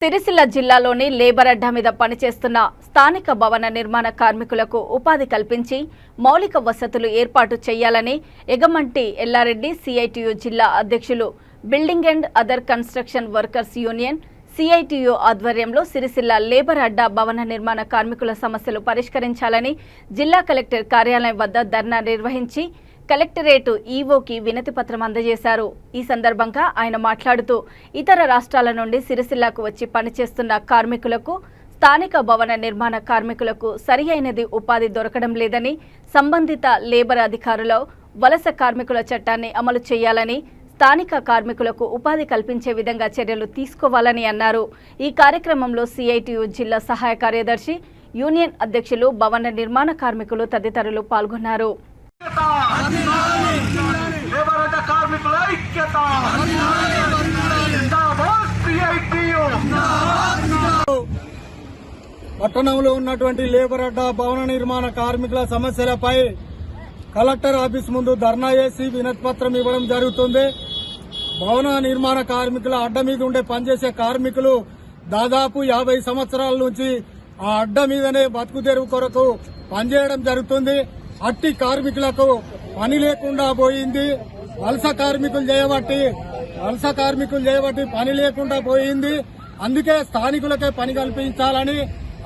సిరిసిల్ల జిల్లాలోని లేబర్ అడ్డా మీద పనిచేస్తున్న స్థానిక భవన నిర్మాణ కార్మికులకు ఉపాధి కల్పించి మౌలిక వసతులు ఏర్పాటు చేయాలని ఎగమంటి ఎల్లారెడ్డి సిఐటియు జిల్లా అధ్యక్షులు building and other construction workers union CITU ఆధ్వర్యంలో సిరిసిల్ల లేబర్ అడ్డా భవన నిర్మాణ కార్మికుల సమస్యలు పరిష్కరించాలని జిల్లా కలెక్టర్ కార్యాలయం వద్ద ధర్నా నిర్వహించి కలెక్టరేట్ ఈవోకి వినతి పత్రం అందజేశారు। ఈ సందర్భంగా ఆయన మాట్లాడుతూ ఇతర రాష్ట్రాల నుండి సిరిసిల్లకు వచ్చి పనిచేస్తున్న కార్మికులకు స్థానిక భవన నిర్మాణ కార్మికులకు సరియైనది ఉపాధి దొరకడం లేదని, సంబంధిత లేబర్ అధికారులు వలస కార్మికుల చట్టాన్ని అమలు చేయాలని, స్థానిక కార్మికులకు ఉపాధి కల్పించే విధంగా చర్యలు తీసుకోవాలని అన్నారు। ఈ కార్యక్రమంలో సిఐటియు జిల్లా సహాయ కార్యదర్శి, యూనియన్ అధ్యక్షులు, భవన నిర్మాణ కార్మికులు తదితరులు పాల్గొన్నారు। పట్టణంలో ఉన్నటువంటి లేబర్ అడ్డా భవన నిర్మాణ కార్మికుల సమస్యలపై కలెక్టర్ ఆఫీస్ ముందు ధర్నా చేసి వినతి పత్రం ఇవ్వడం జరుగుతుంది। భవన నిర్మాణ కార్మికుల అడ్డ మీద ఉండే పనిచేసే కార్మికులు దాదాపు 50 సంవత్సరాల నుంచి ఆ అడ్డ మీదనే బతుకు తెరువు కొరకు పనిచేయడం జరుగుతుంది। అట్టి కార్మికులకు పని లేకుండా పోయింది। వలస కార్మికులు చేయబట్టి పని లేకుండా పోయింది। అందుకే స్థానికులకే పని కల్పించాలని,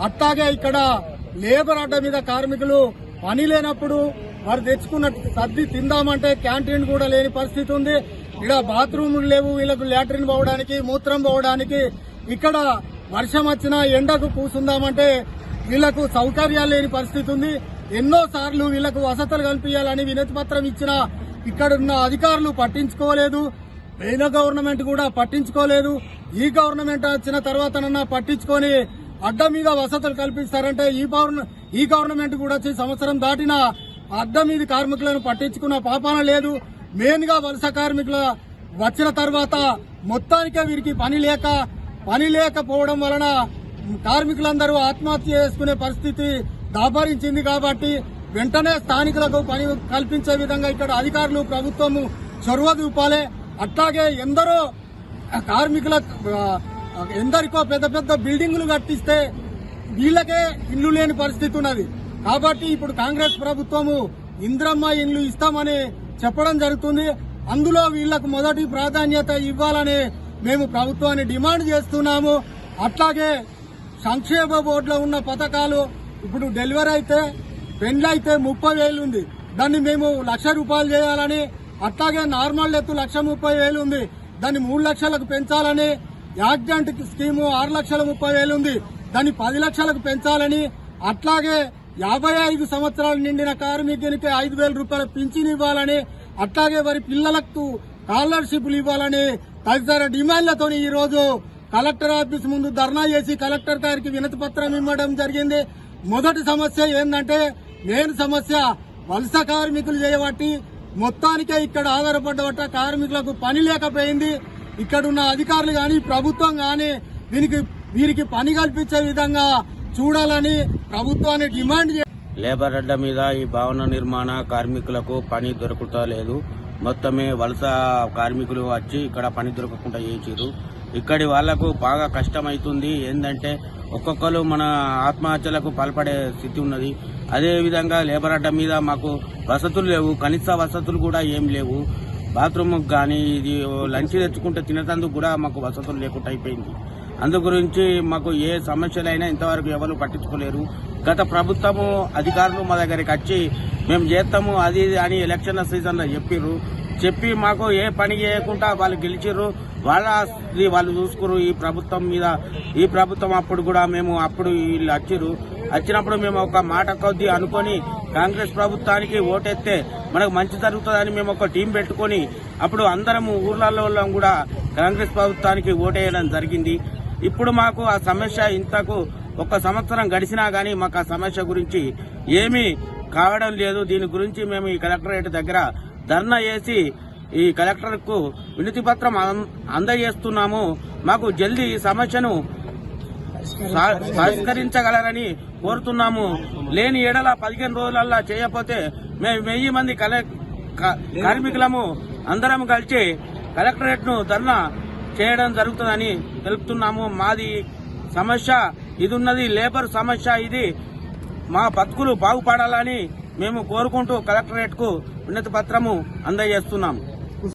అట్లాగే ఇక్కడ లేబర్ అడ్డ మీద కార్మికులు పని లేనప్పుడు వారు తెచ్చుకున్న సర్ది తిందామంటే క్యాంటీన్ కూడా లేని పరిస్థితి ఉంది। ఇక్కడ బాత్రూములు లేవు, వీళ్ళకు లాట్రిన్ పోవడానికి, మూత్రం పోవడానికి। ఇక్కడ వర్షం వచ్చినా ఎండకు కూసుందామంటే వీళ్లకు సౌకర్యాలు లేని పరిస్థితి ఉంది। ఎన్నో సార్లు వీళ్లకు వసతులు కల్పించాలని వినతి పత్రం ఇచ్చినా ఇక్కడున్న అధికారులు పట్టించుకోలేదు, పోయిన గవర్నమెంట్ కూడా పట్టించుకోలేదు। ఈ గవర్నమెంట్ వచ్చిన తర్వాతనన్నా పట్టించుకొని అడ్డ మీద వసతులు కల్పిస్తారంటే ఈ గవర్నమెంట్ కూడా వచ్చి సంవత్సరం దాటినా అడ్డ మీద కార్మికులను పట్టించుకున్న పాపాన లేదు। మెయిన్ గా వలస కార్మికుల వచ్చిన తర్వాత మొత్తానికే వీరికి పని లేకపోవడం వలన కార్మికులందరూ ఆత్మహత్య చేసుకునే పరిస్థితి దాపరించింది। కాబట్టి వెంటనే స్థానికులకు పని కల్పించే విధంగా ఇక్కడ అధికారులు, ప్రభుత్వము చొరవ చూపాలి। అట్లాగే ఎందరికో పెద్ద పెద్ద బిల్డింగులు కట్టిస్తే వీళ్ళకే ఇల్లు లేని పరిస్థితి ఉన్నది। కాబట్టి ఇప్పుడు కాంగ్రెస్ ప్రభుత్వము ఇంద్రమ్మ ఇల్లు ఇస్తామని చెప్పడం జరుగుతుంది। అందులో వీళ్లకు మొదటి ప్రాధాన్యత ఇవ్వాలని మేము ప్రభుత్వాన్ని డిమాండ్ చేస్తున్నాము। అట్లాగే సంక్షేమ బోర్డులో ఉన్న పథకాలు ఇప్పుడు డెలివరీ అయితే పెండ్లైతే 30,000 ఉంది, దాన్ని మేము ₹1,00,000 చేయాలని, అట్లాగే నార్మల్ డెత్ 1,30,000 ఉంది, దాన్ని 3 లక్షలకు పెంచాలని, యాక్సిడెంట్ స్కీము 6,30,000 ఉంది, దాన్ని 10 లక్షలకు పెంచాలని, అట్లాగే 55 సంవత్సరాలు నిండిన కార్మికునికి ₹5,000 పింఛన్ ఇవ్వాలని, అట్లాగే వారి పిల్లలకు స్కాలర్షిప్లు ఇవ్వాలని తదితర డిమాండ్లతో ఈ రోజు కలెక్టర్ ఆఫీస్ ముందు ధర్నా చేసి కలెక్టర్ గారికి వినతి పత్రం ఇవ్వడం జరిగింది। మొదటి సమస్య ఏంటంటే, మెయిన్ సమస్య వలస కార్మికులు చేయబట్టి మొత్తానికే ఇక్కడ ఆధారపడ్డ కార్మికులకు పని లేకపోయింది। ఇక్కడున్న అధికారులు గాని, ప్రభుత్వం గాని వీరికి పని కల్పించే విధంగా చూడాలని ప్రభుత్వాన్ని డిమాండ్ లేబర్ అడ్డ మీద ఈ భవన నిర్మాణ కార్మికులకు పని దొరుకుతలేదు। మొత్తమే వలస కార్మికులు వచ్చి ఇక్కడ పని దొరకకుండా చేసిరు। ఇక్కడి వాళ్లకు బాగా కష్టమైతుంది। ఏంటంటే ఒక్కొక్కరు మన ఆత్మహత్యలకు పాల్పడే స్థితి ఉన్నది। అదేవిధంగా లేబర్ అడ్డ మీద మాకు వసతులు లేవు, కనీస వసతులు కూడా ఏం లేవు। బాత్రూమ్ కానీ ఇది లంచ్ తెచ్చుకుంటే తినేటందుకు కూడా మాకు వసతులు లేకుండా అయిపోయింది। అందు గురించి మాకు ఏ సమస్యలైనా ఇంతవరకు ఎవరు పట్టించుకోలేరు। గత ప్రభుత్వము అధికారులు మా దగ్గరికి వచ్చి మేము చేస్తాము అది అని ఎలక్షన్ సీజన్లో చెప్పి మాకు ఏ పని చేయకుండా వాళ్ళు గెలిచిర్రు, వాళ్ళు చూసుకురు ఈ ప్రభుత్వం అప్పుడు కూడా అప్పుడు వీళ్ళు వచ్చినప్పుడు మేము ఒక మాట కొద్ది అనుకొని కాంగ్రెస్ ప్రభుత్వానికి ఓటెత్తే మనకు మంచి జరుగుతుందని మేము ఒక టీం పెట్టుకుని అప్పుడు అందరం ఊర్లలో కూడా కాంగ్రెస్ ప్రభుత్వానికి ఓటేయడం జరిగింది। ఇప్పుడు మాకు ఆ సమస్య ఇంతకు 1 సంవత్సరం గడిచినా గానీ మాకు ఆ సమస్య గురించి ఏమీ కావడం లేదు। దీని గురించి మేము ఈ కలెక్టరేట్ దగ్గర ధర్నా చేసి ఈ కలెక్టర్ కు వినతి పత్రం అందజేస్తున్నాము। మాకు జల్దీ ఈ సమస్యను పరిష్కరించగలరని కోరుతున్నాము। లేని ఏడల 15 రోజులల్లా చేయకపోతే మేము 1000 మంది కార్మికులము అందరం కలిసి కలెక్టరేట్ ను ధర్నా చేయడం జరుగుతుందని తెలుపుతున్నాము. మాది సమస్య ఇది ఉన్నది, లేబర్ సమస్య ఇది. మా బతుకులు బాగుపడాలని మేము కోరుకుంటూ కలెక్టరేట్ కు వినతి పత్రము అందజేస్తున్నాము.